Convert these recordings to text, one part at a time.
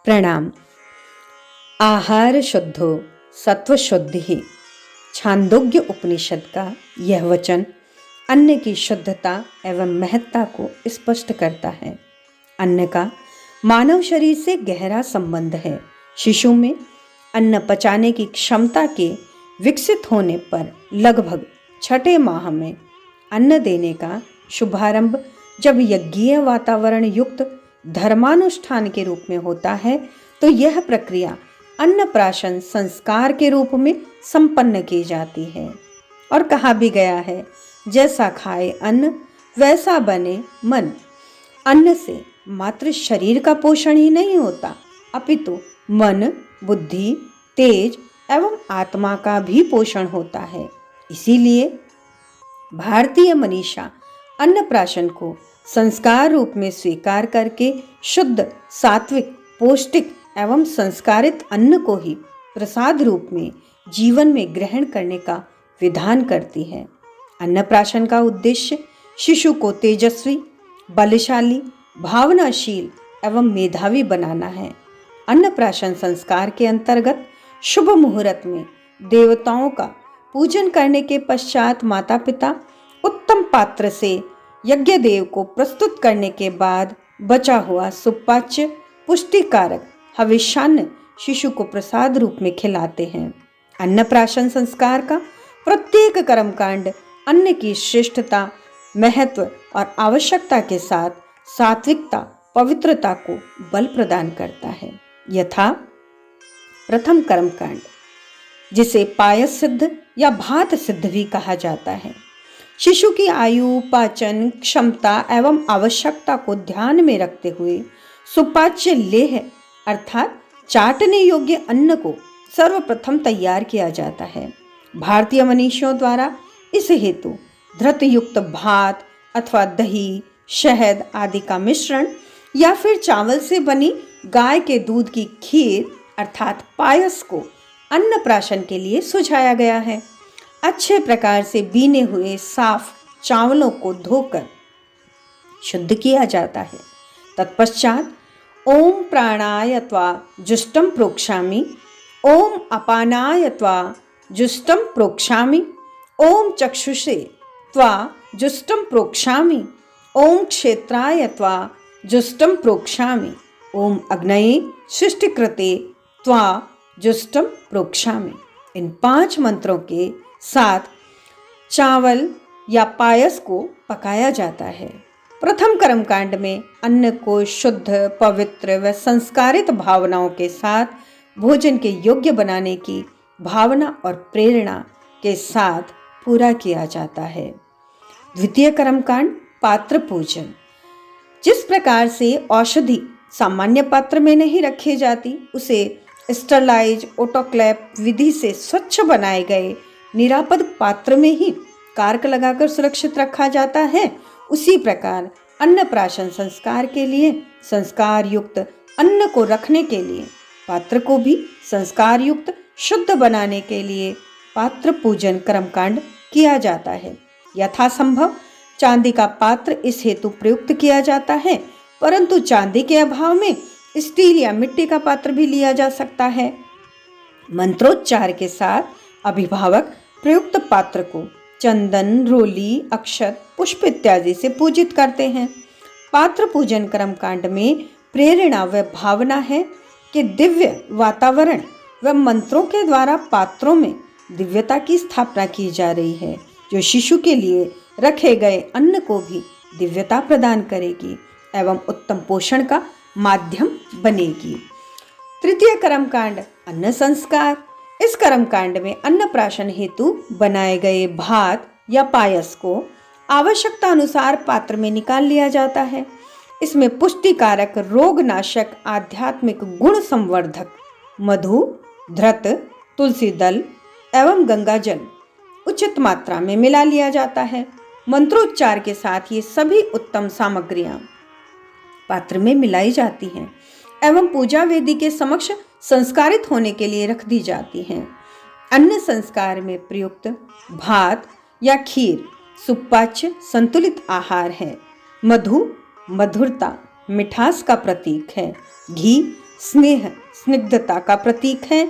प्रणाम। आहार शुद्धो सत्व शुद्धि, छांदोग्य उपनिषद का यह वचन अन्न की शुद्धता एवं महत्ता को स्पष्ट करता है। अन्न का मानव शरीर से गहरा संबंध है। शिशु में अन्न पचाने की क्षमता के विकसित होने पर लगभग 6ठे माह में अन्न देने का शुभारंभ जब यज्ञीय वातावरण युक्त धर्मानुष्ठान के रूप में होता है, तो यह प्रक्रिया अन्नप्राशन संस्कार के रूप में संपन्न की जाती है। और कहा भी गया है, जैसा खाए अन्न वैसा बने मन। अन्न से मात्र शरीर का पोषण ही नहीं होता, अपितु मन, बुद्धि, तेज एवं आत्मा का भी पोषण होता है। इसीलिए भारतीय मनीषा अन्नप्राशन को संस्कार रूप में स्वीकार करके शुद्ध, सात्विक, पौष्टिक एवं संस्कारित अन्न को ही प्रसाद रूप में जीवन में ग्रहण करने का विधान करती है। अन्नप्राशन का उद्देश्य शिशु को तेजस्वी, बलशाली, भावनाशील एवं मेधावी बनाना है। अन्नप्राशन संस्कार के अंतर्गत शुभ मुहूर्त में देवताओं का पूजन करने के पश्चात माता पिता उत्तम पात्र से यज्ञ देव को प्रस्तुत करने के बाद बचा हुआ सुपाच्य पुष्टिकारक हविष्यान्न शिशु को प्रसाद रूप में खिलाते हैं। अन्नप्राशन संस्कार का प्रत्येक कर्मकांड अन्न की श्रेष्ठता, महत्व और आवश्यकता के साथ सात्विकता, पवित्रता को बल प्रदान करता है। यथा प्रथम कर्मकांड, जिसे पायस सिद्ध या भात सिद्ध भी कहा जाता है, शिशु की आयु, पाचन क्षमता एवं आवश्यकता को ध्यान में रखते हुए सुपाच्य लेह अर्थात चाटने योग्य अन्न को सर्वप्रथम तैयार किया जाता है। भारतीय मनीषियों द्वारा इस हेतु धृतयुक्त भात अथवा दही, शहद आदि का मिश्रण या फिर चावल से बनी गाय के दूध की खीर अर्थात पायस को अन्नप्राशन के लिए सुझाया गया है। अच्छे प्रकार से बीने हुए साफ चावलों को धोकर शुद्ध किया जाता है। तत्पश्चात ओम प्राणाय त्वा जुष्टम प्रोक्षामि, ओम अपानाय त्वा जुष्टम प्रोक्षामि, ओम चक्षुषे त्वा जुष्टम प्रोक्षामि, ओम क्षेत्राय त्वा जुष्टम प्रोक्षामि, ओम अग्नये सृष्टिकृते त्वा जुष्टम प्रोक्षामि। इन 5 मंत्रों के साथ चावल या पायस को पकाया जाता है। प्रथम कर्मकांड में अन्न को शुद्ध, पवित्र व संस्कारित भावनाओं के साथ भोजन के योग्य बनाने की भावना और प्रेरणा के साथ पूरा किया जाता है। द्वितीय कर्मकांड पात्र पूजन। जिस प्रकार से औषधि सामान्य पात्र में नहीं रखी जाती, उसे स्टरलाइज ऑटोक्लेव विधि से स्वच्छ बनाए गए निरापद पात्र में ही कार्क लगाकर सुरक्षित रखा जाता है, उसी प्रकार अन्नप्राशन संस्कार के लिए संस्कार युक्त अन्न को रखने के लिए पात्र को भी संस्कार युक्त शुद्ध बनाने के लिए पात्र पूजन कर्मकांड किया जाता है। यथासंभव चांदी का पात्र इस हेतु प्रयुक्त किया जाता है, परंतु चांदी के अभाव में स्टील या मिट्टी का पात्र भी लिया जा सकता है। मंत्रोच्चार के साथ अभिभावक प्रयुक्त पात्र को चंदन, रोली, अक्षत, पुष्प इत्यादि से पूजित करते हैं। पात्र पूजन कर्मकांड में प्रेरणा व भावना है कि दिव्य वातावरण व मंत्रों के द्वारा पात्रों में दिव्यता की स्थापना की जा रही है, जो शिशु के लिए रखे गए अन्न को भी दिव्यता प्रदान करेगी एवं उत्तम पोषण का माध्यम बनेगी। तृतीय कर्मकांड अन्न संस्कार। इस कर्मकांड में अन्नप्राशन हेतु बनाए गए भात या पायस को आवश्यकता अनुसार पात्र में निकाल लिया जाता है। इसमें पुष्टिकारक, रोगनाशक, आध्यात्मिक, गुण संवर्धक मधु, धृत, तुलसी दल एवं गंगाजल उचित मात्रा में मिला लिया जाता है। मंत्रोच्चार के साथ ये सभी उत्तम सामग्रियां पात्र में मिलाई जाती हैं एवं पूजा वेदी के समक्ष संस्कारित होने के लिए रख दी जाती हैं। अन्न संस्कार में प्रयुक्त भात या खीर सुपाच्य संतुलित आहार है। मधु मधुरता, मिठास का प्रतीक है। घी स्नेह स्निग्धता का प्रतीक है।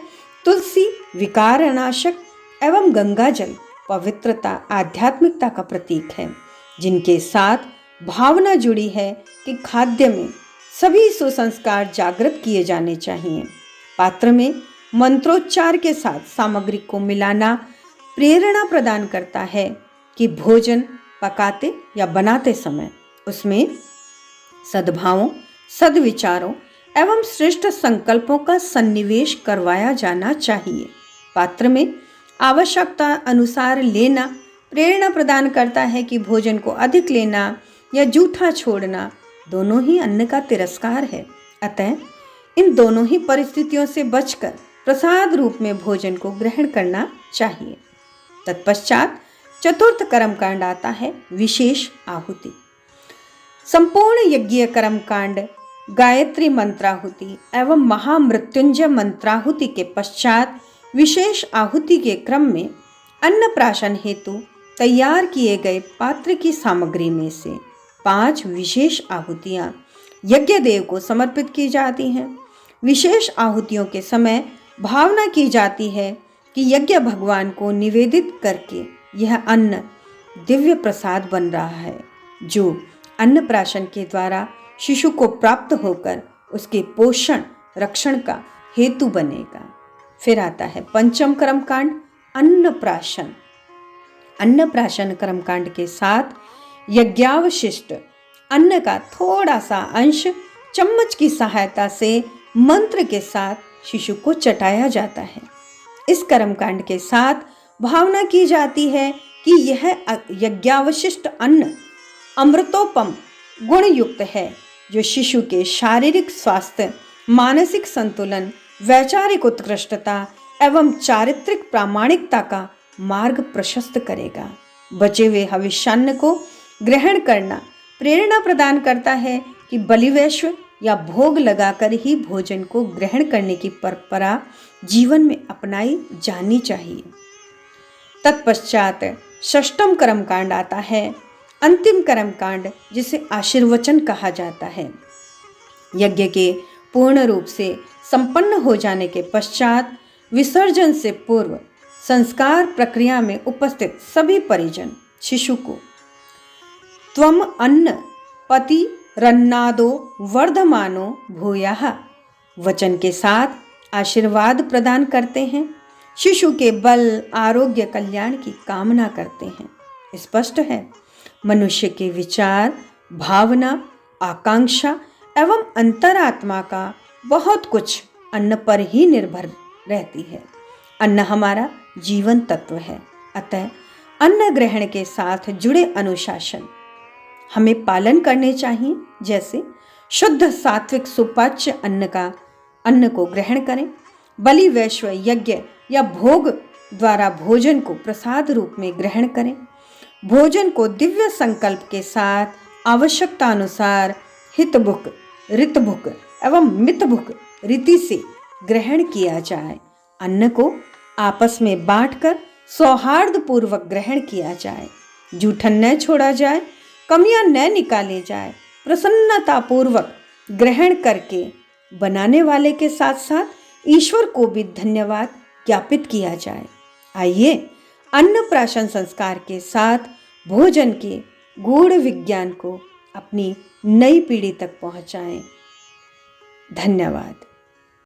तुलसी विकारनाशक एवं गंगा जल पवित्रता आध्यात्मिकता का प्रतीक है, जिनके साथ भावना जुड़ी है कि खाद्य में सभी सुसंस्कार जागृत किए जाने चाहिए। पात्र में मंत्रोच्चार के साथ सामग्री को मिलाना प्रेरणा प्रदान करता है कि भोजन पकाते या बनाते समय उसमें सद्भावों, सद्विचारों एवं श्रेष्ठ संकल्पों का सन्निवेश करवाया जाना चाहिए। पात्र में आवश्यकता अनुसार लेना प्रेरणा प्रदान करता है कि भोजन को अधिक लेना या जूठा छोड़ना दोनों ही अन्न का तिरस्कार है। अतः इन दोनों ही परिस्थितियों से बचकर प्रसाद रूप में भोजन को ग्रहण करना चाहिए। तत्पश्चात चतुर्थ कर्मकांड आता है, विशेष आहुति। संपूर्ण यज्ञीय कर्मकांड गायत्री मंत्राहुति एवं महामृत्युंजय मंत्राहुति के पश्चात विशेष आहुति के क्रम में अन्नप्राशन हेतु तैयार किए गए पात्र की सामग्री में से 5 विशेष आहुतियां यज्ञ देव को समर्पित की जाती हैं। विशेष आहुतियों के समय भावना की जाती है कि यज्ञ भगवान को निवेदित करके यह अन्न दिव्य प्रसाद बन रहा है, जो अन्नप्राशन के द्वारा शिशु को प्राप्त होकर उसके पोषण रक्षण का हेतु बनेगा। फिर आता है पंचम कर्मकांड, अन्नप्राशन। अन्नप्राशन कर्मकांड के साथ यज्ञावशिष्ट अन्न का थोड़ा सा अंश चम्मच की सहायता से मंत्र के साथ शिशु को चटाया जाता है। इस कर्मकांड के साथ भावना की जाती है कि यह यज्ञावशिष्ट अन्न अमृतोपम गुण युक्त है, जो शिशु के शारीरिक स्वास्थ्य, मानसिक संतुलन, वैचारिक उत्कृष्टता एवं चारित्रिक प्रामाणिकता का मार्ग प्रशस्त करेगा। बचे हुए हविष्यान्न को ग्रहण करना प्रेरणा प्रदान करता है कि बलिवैश्व या भोग लगाकर ही भोजन को ग्रहण करने की परंपरा जीवन में अपनाई जानी चाहिए। तत्पश्चात षष्ठम कर्मकांड आता है, अंतिम कर्मकांड, जिसे आशीर्वचन कहा जाता है। यज्ञ के पूर्ण रूप से संपन्न हो जाने के पश्चात विसर्जन से पूर्व संस्कार प्रक्रिया में उपस्थित सभी परिजन शिशु को त्वम अन्न पति रन्नादो वर्धमानो भूयाः वचन के साथ आशीर्वाद प्रदान करते हैं। शिशु के बल, आरोग्य, कल्याण की कामना करते हैं। स्पष्ट है, मनुष्य के विचार, भावना, आकांक्षा एवं अंतरात्मा का बहुत कुछ अन्न पर ही निर्भर रहती है। अन्न हमारा जीवन तत्व है। अतः अन्न ग्रहण के साथ जुड़े अनुशासन हमें पालन करने चाहिए, जैसे शुद्ध सात्विक सुपाच्य अन्न को ग्रहण करें, बलि वैश्व यज्ञ या भोग द्वारा भोजन को प्रसाद रूप में ग्रहण करें, भोजन को दिव्य संकल्प के साथ आवश्यकता अनुसार हितभुक, ऋतभुक एवं मितभुक रीति से ग्रहण किया जाए। अन्न को आपस में बांटकर सौहार्द पूर्वक ग्रहण किया जाए, जूठन न छोड़ा जाए, कमियां न निकाले जाए। प्रसन्नता पूर्वक ग्रहण करके बनाने वाले के साथ साथ ईश्वर को भी धन्यवाद ज्ञापित किया जाए। आइए अन्नप्राशन संस्कार के साथ भोजन के गूढ़ विज्ञान को अपनी नई पीढ़ी तक पहुंचाएं। धन्यवाद।